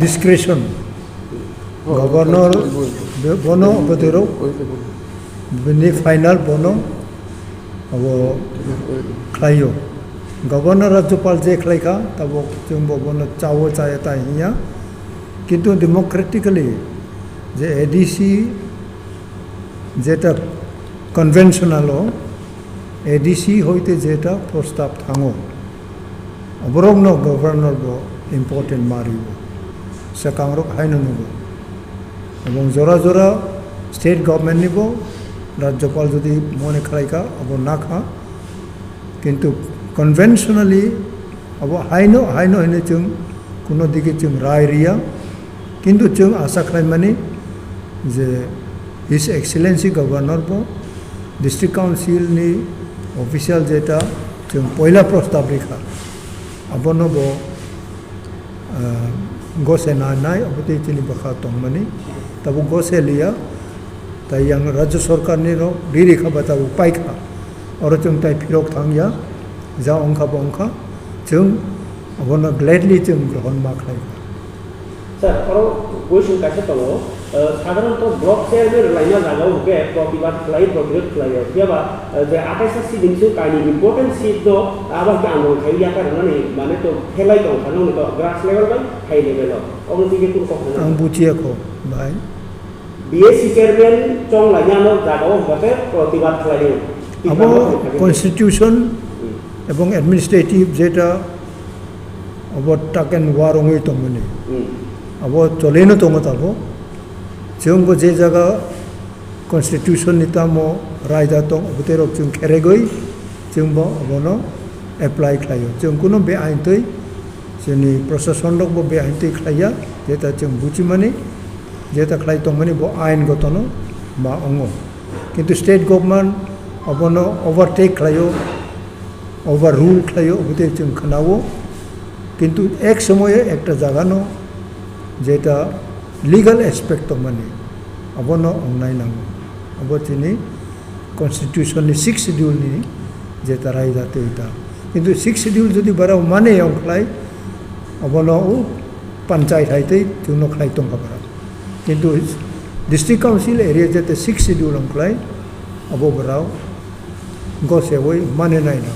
discretion governor bono abotero bini final bono abo khlayo governor rajyapal je khlaika tabo jumbo bono chawo chaya ta hiya kintu democratically je ADC যেটা conventional ADC হইতে যেটা প্রস্তাব থাঙো অবরগ্ন governor important মারিব সে কাংরক হাইন নিব এবং জোড়া জোড়া state government নিব রাজ্যপাল যদি মনে খাইকা অব না খা কিন্তু কনভেনশনালি অব হাইনো হাইনো হইনে जों কোনো দিকে जों রায় রিয়া কিন্তু जों আশা খাইমানি যে His Excellency Governor bo District Council ni official jeta jeng poila prostab rekha abono bo gose na nai abote chini bakha tongmani tabu gose liya tai yang rajya sarkar ni ro riri kha bata upai kha oro jeng tai phirok thangya ja ongkha bongkha jeng abono gladly jeng grohon ma khlai sir oro question kaise tongo সাধারণত block chairman লাইনা জাগাও হুকে প্রতিবাদ ক্লাই প্রতিরোধ ক্লাই যেবা যে 28 সিদিন সু কানি important seat দো আবার কি আন্দোলন খাইয়া কারণে মানে তো ফেলাই তো খানো তো গ্রাস লেভেল বাই হাই লেভেল অবনতিকে কোন কথা আং বুঝিয়াকো ভাই বিএসসি চেয়ারম্যান চং লাইনা জাগাও হুকে প্রতিবাদ ক্লাই আবো কনস্টিটিউশন এবং অ্যাডমিনিস্ট্রেটিভ যেটা অবর টাকেন ওয়ারংই তমনি আবো চলেনো তমতাবো जों जे जगह कन्स्टिट्यूशन नितामो रायदा दं अबतेरक जों खेरेगै जों बो अबनो एप्लाइ खायो जों कुनो बे आइनतै जोंनि प्रशासन बो बे आइनतै खाया जेता जों बुजिमानि जेता खाय दंमानि बो आइन गतनो मा अंगो किन्तु स्टेट गभर्नमेंट अबनो ओवरटेक खायो ओवर रूल खायो अबते जों खोनावो किन्तु एक समय एकटा जागानो जेता legal aspect of money abono online nango abo chini constitution ni 6 schedule ni je tarai jate eta kintu 6 schedule jodi bara mane onklai abono panchayat haitei juno khlai tong kabara kintu district council area jate 6 schedule onklai abo barao go se oi mane nai na